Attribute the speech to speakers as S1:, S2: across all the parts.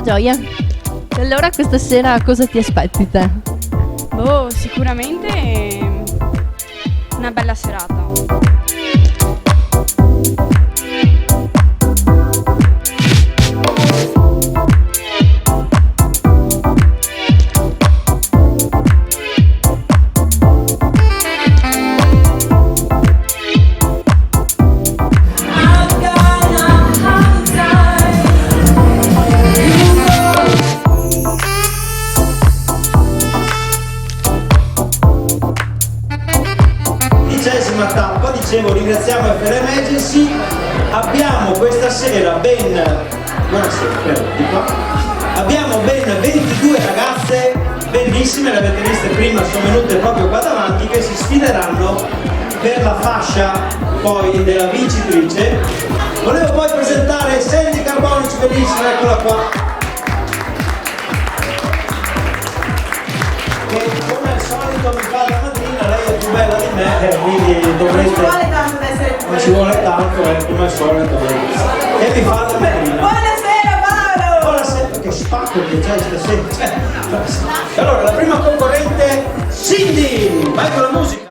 S1: Gioia. E allora questa sera cosa ti aspetti te?
S2: Oh, sicuramente una bella serata.
S3: Tappa, dicevo, ringraziamo FR Emergency. Abbiamo questa sera abbiamo ben 22 ragazze bellissime, le avete viste prima, sono venute proprio qua davanti, che si sfideranno per la fascia poi della vincitrice. Volevo poi presentare Sandy Carbonici, bellissima, eccola qua, che come al solito mi fa da madrina, lei è più bella di me, quindi dovrete...
S4: Non ci vuole tanto ad essere più
S3: non ci vuole tanto, come al solito. E mi fa da madrina.
S4: Buonasera Paolo!
S3: Buonasera, che spacco che c'è stasera. Allora, la prima concorrente, Cindy, vai con la musica.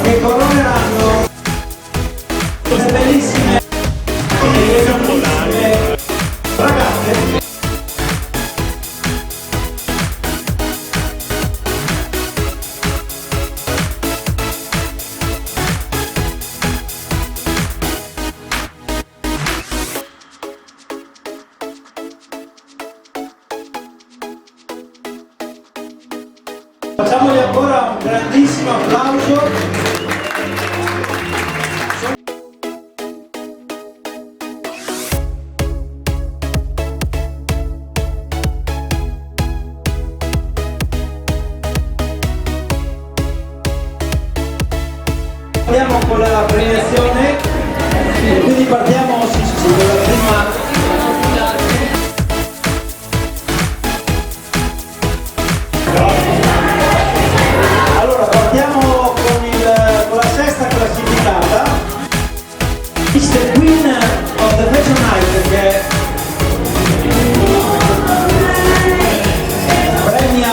S3: che coroneranno queste bellissime e bellissime ragazze. Facciamogli ancora un grandissimo applauso. Partiamo con la premiazione e quindi partiamo con la prima. Allora partiamo con la sesta classificata, Mr. Queen of the Fashion Night, che premia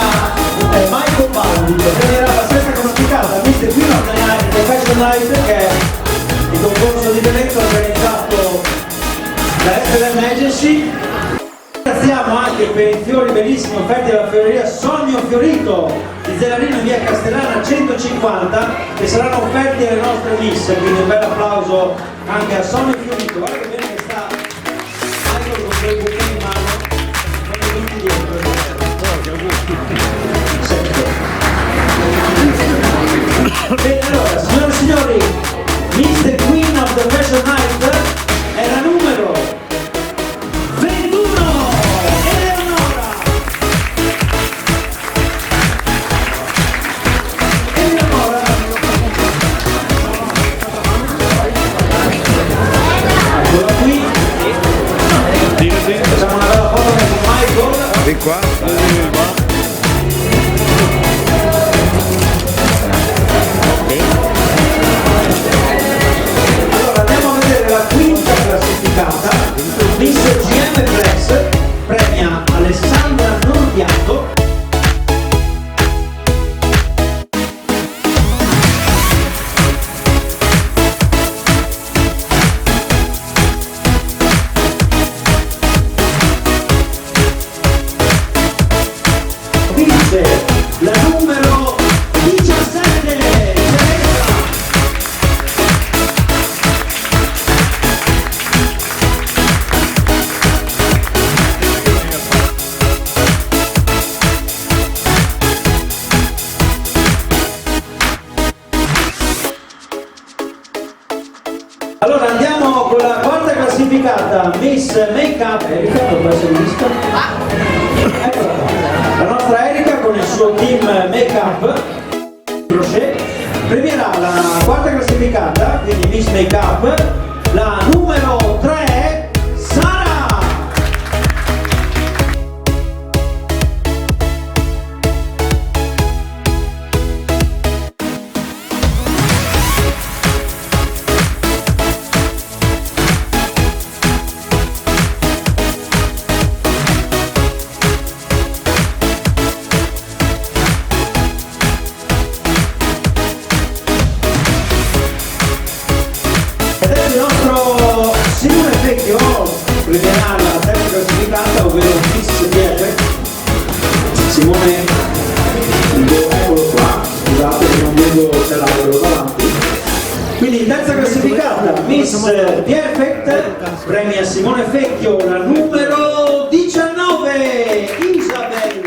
S3: Michael Baldi, premierà la sesta classificata, Mr. Queen of the Fashion Night, che è il concorso di Veneto organizzato da FM Agency. Ringraziamo anche per i fiori bellissimi offerti dalla fioreria Sogno Fiorito di Zellarino in via Castellana 150, che saranno offerti alle nostre miss, quindi un bel applauso anche a Sogno Fiorito. Guarda che bene che sta Michael con quei buchini in mano, non tutti dietro. Bene, allora, signore e signori, Mr. Queen of the Fashion Night è la numero 21, Eleonora. Eleonora. Eccola qui. Facciamo una bella foto con Michael.
S5: Di qua.
S3: Allora andiamo a vedere la quinta classificata, Miss GM Press, premia Alessandra Norbiato. Vince la numero 17, Teresa. Allora andiamo con la quarta classificata, Miss Makeup. Erika, può essere vista? Eccola qua. La nostra Erika con il suo team Makeup Crochet premierà la quarta classificata, quindi Miss Makeup, la numero 3, Sara. Ed è il nostro Simone Vecchio, premierà la terza classificata, ovvero Miss Blumare. Simone, eccolo qua, scusate che non vedo se l'albero davanti. Quindi in terza classificata Miss Perfect premia Simone Vecchio, la numero 19, Isabel.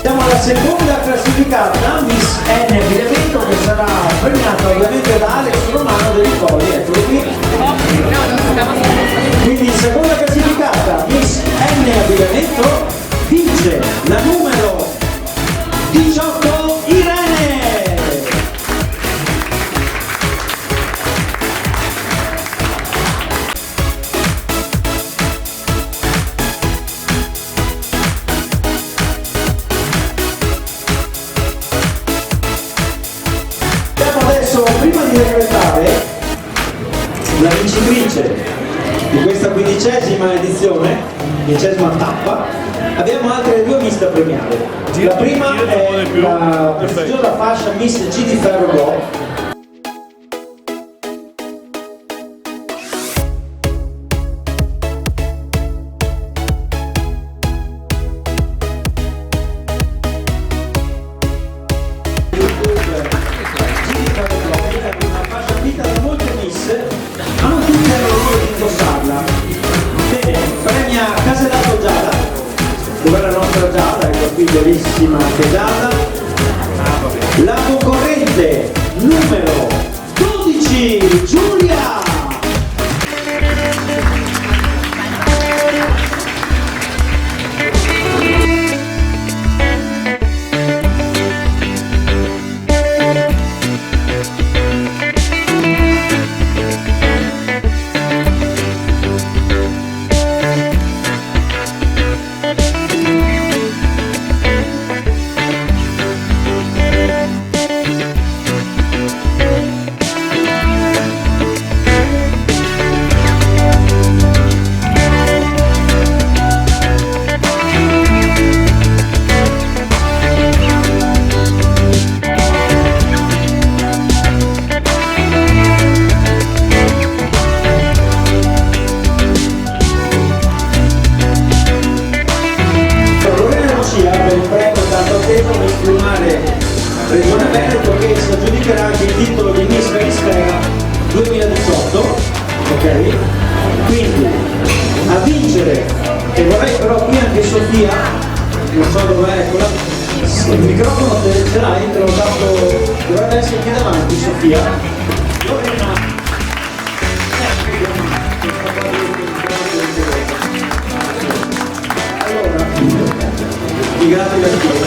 S3: Siamo alla seconda classificata, Miss N Veneto, che sarà premiata ovviamente da Alex Romano dei Riccoli, eccolo qui. Quindi in seconda classificata, Miss N Veneto vince la numero 18, Irene. vincitrice di questa 15ª edizione, 15ª tappa, abbiamo altre due miss da premiare. La prima è la prestigiosa fascia Miss GidiferroTeam. Ma non tutti hanno l'onore di indossarla. Bene, premia Casella Giada, dove la nostra Giada, ecco qui bellissima anche Giada. La concorrente numero 12, Giulia. Per il premio tanto atteso Miss Blumare Veneto, che si aggiudicherà anche il titolo di Miss Kalispera 2018, ok? Quindi a vincere, e vorrei però qui anche Sofia, non so dov'è, eccola, il microfono ce l'hai, te l'ho dato, dovrebbe essere qui davanti Sofia. Allora, grazie.